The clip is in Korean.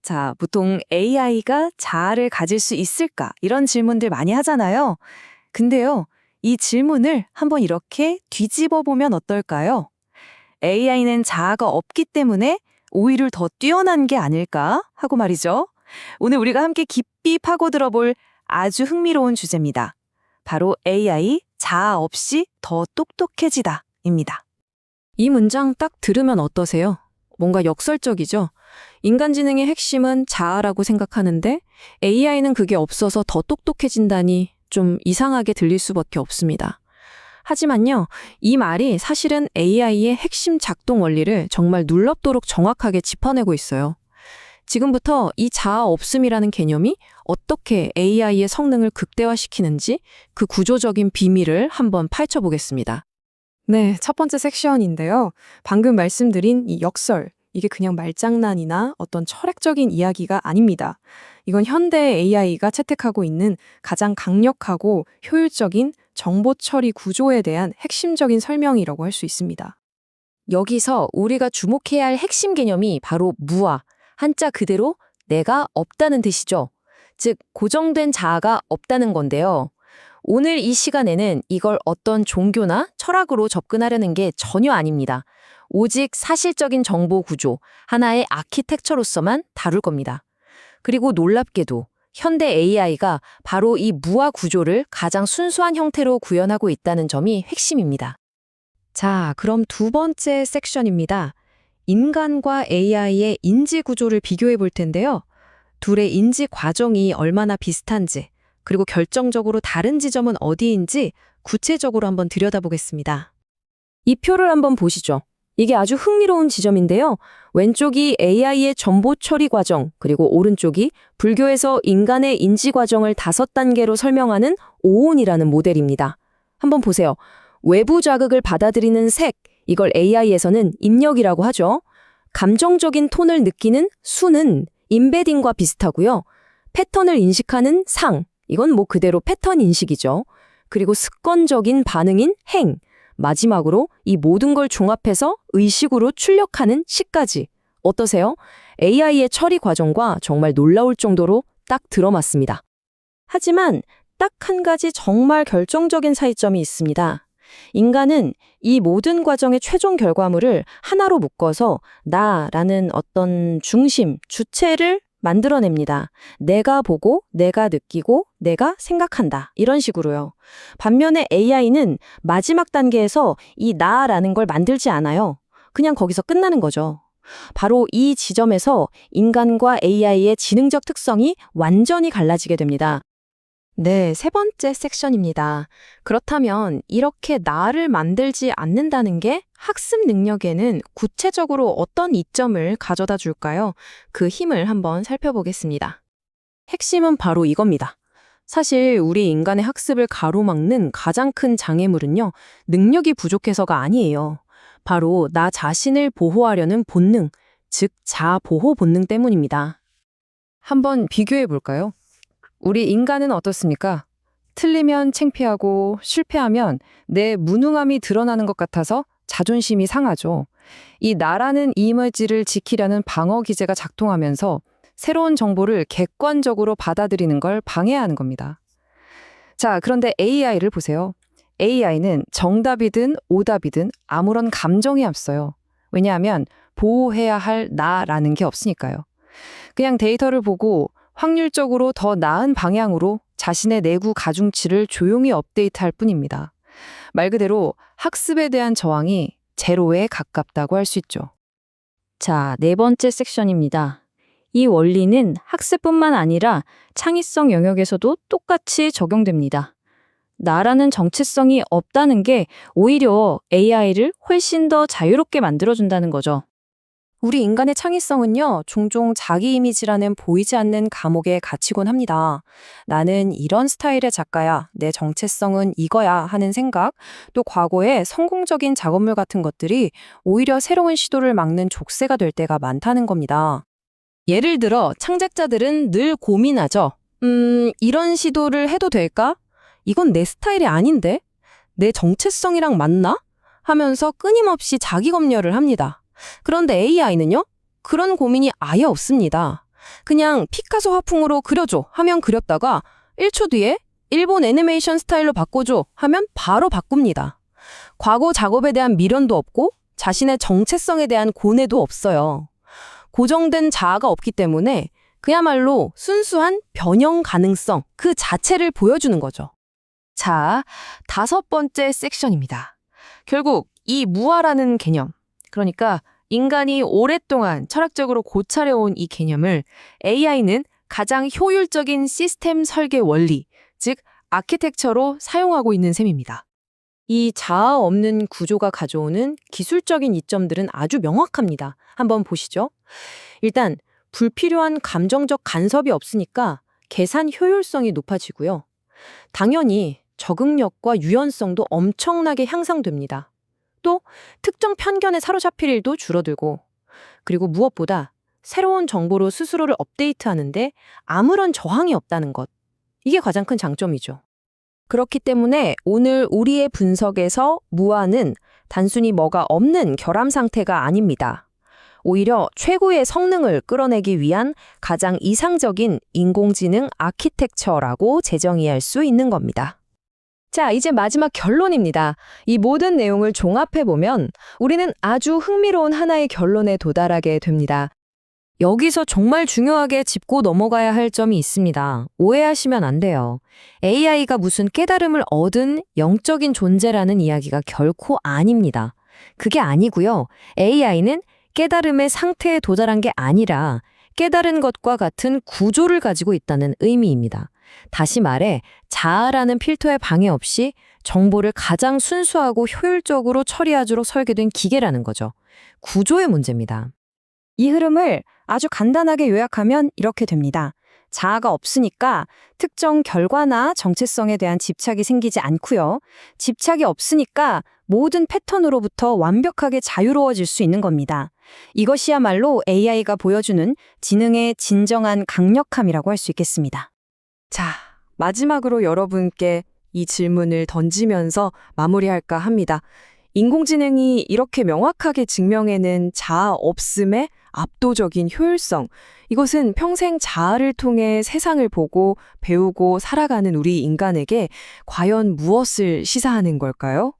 자, 보통 AI가 자아를 가질 수 있을까? 이런 질문들 많이 하잖아요. 근데요, 이 질문을 한번 이렇게 뒤집어 보면 어떨까요? AI는 자아가 없기 때문에 오히려 더 뛰어난 게 아닐까? 하고 말이죠. 오늘 우리가 함께 깊이 파고들어 볼 아주 흥미로운 주제입니다. 바로 AI, 자아 없이 더 똑똑해지다 입니다. 이 문장 딱 들으면 어떠세요? 뭔가 역설적이죠? 인간지능의 핵심은 자아라고 생각하는데 AI는 그게 없어서 더 똑똑해진다니 좀 이상하게 들릴 수밖에 없습니다. 하지만요, 이 말이 사실은 AI의 핵심 작동 원리를 정말 눌럽도록 정확하게 짚어내고 있어요. 지금부터 이 자아 없음이라는 개념이 어떻게 AI의 성능을 극대화시키는지 그 구조적인 비밀을 한번 파헤쳐보겠습니다. 네, 첫 번째 섹션인데요. 방금 말씀드린 이 역설, 이게 그냥 말장난이나 어떤 철학적인 이야기가 아닙니다. 이건 현대 AI가 채택하고 있는 가장 강력하고 효율적인 정보 처리 구조에 대한 핵심적인 설명이라고 할 수 있습니다. 여기서 우리가 주목해야 할 핵심 개념이 바로 무아, 한자 그대로 내가 없다는 뜻이죠. 즉, 고정된 자아가 없다는 건데요. 오늘 이 시간에는 이걸 어떤 종교나 철학으로 접근하려는 게 전혀 아닙니다. 오직 사실적인 정보 구조, 하나의 아키텍처로서만 다룰 겁니다. 그리고 놀랍게도 현대 AI가 바로 이 무아 구조를 가장 순수한 형태로 구현하고 있다는 점이 핵심입니다. 자, 그럼 두 번째 섹션입니다. 인간과 AI의 인지 구조를 비교해 볼 텐데요. 둘의 인지 과정이 얼마나 비슷한지, 그리고 결정적으로 다른 지점은 어디인지 구체적으로 한번 들여다보겠습니다. 이 표를 한번 보시죠. 이게 아주 흥미로운 지점인데요. 왼쪽이 AI의 정보 처리 과정, 그리고 오른쪽이 불교에서 인간의 인지 과정을 5단계로 설명하는 오온이라는 모델입니다. 한번 보세요. 외부 자극을 받아들이는 색, 이걸 AI에서는 입력이라고 하죠. 감정적인 톤을 느끼는 수는 임베딩과 비슷하고요. 패턴을 인식하는 상, 이건 뭐 그대로 패턴 인식이죠. 그리고 습관적인 반응인 행, 마지막으로 이 모든 걸 종합해서 의식으로 출력하는 시까지. 어떠세요? AI의 처리 과정과 정말 놀라울 정도로 딱 들어맞습니다. 하지만 딱 한 가지 정말 결정적인 차이점이 있습니다. 인간은 이 모든 과정의 최종 결과물을 하나로 묶어서 나라는 어떤 중심, 주체를 만들어냅니다. 내가 보고, 내가 느끼고, 내가 생각한다. 이런 식으로요. 반면에 AI는 마지막 단계에서 이 나라는 걸 만들지 않아요. 그냥 거기서 끝나는 거죠. 바로 이 지점에서 인간과 AI의 지능적 특성이 완전히 갈라지게 됩니다. 네, 세 번째 섹션입니다. 그렇다면 이렇게 나를 만들지 않는다는 게 학습 능력에는 구체적으로 어떤 이점을 가져다 줄까요? 그 힘을 한번 살펴보겠습니다. 핵심은 바로 이겁니다. 사실 우리 인간의 학습을 가로막는 가장 큰 장애물은요, 능력이 부족해서가 아니에요. 바로 나 자신을 보호하려는 본능, 즉 자보호 본능 때문입니다. 한번 비교해 볼까요? 우리 인간은 어떻습니까? 틀리면 창피하고 실패하면 내 무능함이 드러나는 것 같아서 자존심이 상하죠. 이 나라는 이미지를 지키려는 방어 기제가 작동하면서 새로운 정보를 객관적으로 받아들이는 걸 방해하는 겁니다. 자, 그런데 AI를 보세요. AI는 정답이든 오답이든 아무런 감정이 없어요. 왜냐하면 보호해야 할 나라는 게 없으니까요. 그냥 데이터를 보고 확률적으로 더 나은 방향으로 자신의 내구 가중치를 조용히 업데이트할 뿐입니다. 말 그대로 학습에 대한 저항이 제로에 가깝다고 할 수 있죠. 자, 네 번째 섹션입니다. 이 원리는 학습뿐만 아니라 창의성 영역에서도 똑같이 적용됩니다. 나라는 정체성이 없다는 게 오히려 AI를 훨씬 더 자유롭게 만들어준다는 거죠. 우리 인간의 창의성은요, 종종 자기 이미지라는 보이지 않는 감옥에 갇히곤 합니다. 나는 이런 스타일의 작가야, 내 정체성은 이거야 하는 생각, 또 과거의 성공적인 작업물 같은 것들이 오히려 새로운 시도를 막는 족쇄가 될 때가 많다는 겁니다. 예를 들어 창작자들은 늘 고민하죠. 이런 시도를 해도 될까? 이건 내 스타일이 아닌데? 내 정체성이랑 맞나? 하면서 끊임없이 자기 검열을 합니다. 그런데 AI는요? 그런 고민이 아예 없습니다. 그냥 피카소 화풍으로 그려줘 하면 그렸다가 1초 뒤에 일본 애니메이션 스타일로 바꿔줘 하면 바로 바꿉니다. 과거 작업에 대한 미련도 없고 자신의 정체성에 대한 고뇌도 없어요. 고정된 자아가 없기 때문에 그야말로 순수한 변형 가능성 그 자체를 보여주는 거죠. 자, 5번째 섹션입니다. 결국 이 무아라는 개념, 그러니까 인간이 오랫동안 철학적으로 고찰해온 이 개념을 AI는 가장 효율적인 시스템 설계 원리, 즉 아키텍처로 사용하고 있는 셈입니다. 이 자아 없는 구조가 가져오는 기술적인 이점들은 아주 명확합니다. 한번 보시죠. 일단 불필요한 감정적 간섭이 없으니까 계산 효율성이 높아지고요. 당연히 적응력과 유연성도 엄청나게 향상됩니다. 또 특정 편견에 사로잡힐 일도 줄어들고, 그리고 무엇보다 새로운 정보로 스스로를 업데이트하는데 아무런 저항이 없다는 것. 이게 가장 큰 장점이죠. 그렇기 때문에 오늘 우리의 분석에서 무아는 단순히 뭐가 없는 결함 상태가 아닙니다. 오히려 최고의 성능을 끌어내기 위한 가장 이상적인 인공지능 아키텍처라고 재정의할 수 있는 겁니다. 자, 이제 마지막 결론입니다. 이 모든 내용을 종합해보면 우리는 아주 흥미로운 하나의 결론에 도달하게 됩니다. 여기서 정말 중요하게 짚고 넘어가야 할 점이 있습니다. 오해하시면 안 돼요. AI가 무슨 깨달음을 얻은 영적인 존재라는 이야기가 결코 아닙니다. 그게 아니고요. AI는 깨달음의 상태에 도달한 게 아니라 깨달은 것과 같은 구조를 가지고 있다는 의미입니다. 다시 말해 자아라는 필터에 방해 없이 정보를 가장 순수하고 효율적으로 처리하도록 설계된 기계라는 거죠. 구조의 문제입니다. 이 흐름을 아주 간단하게 요약하면 이렇게 됩니다. 자아가 없으니까 특정 결과나 정체성에 대한 집착이 생기지 않고요. 집착이 없으니까 모든 패턴으로부터 완벽하게 자유로워질 수 있는 겁니다. 이것이야말로 AI가 보여주는 지능의 진정한 강력함이라고 할 수 있겠습니다. 자, 마지막으로 여러분께 이 질문을 던지면서 마무리할까 합니다. 인공지능이 이렇게 명확하게 증명해낸 자아 없음의 압도적인 효율성. 이것은 평생 자아를 통해 세상을 보고 배우고 살아가는 우리 인간에게 과연 무엇을 시사하는 걸까요?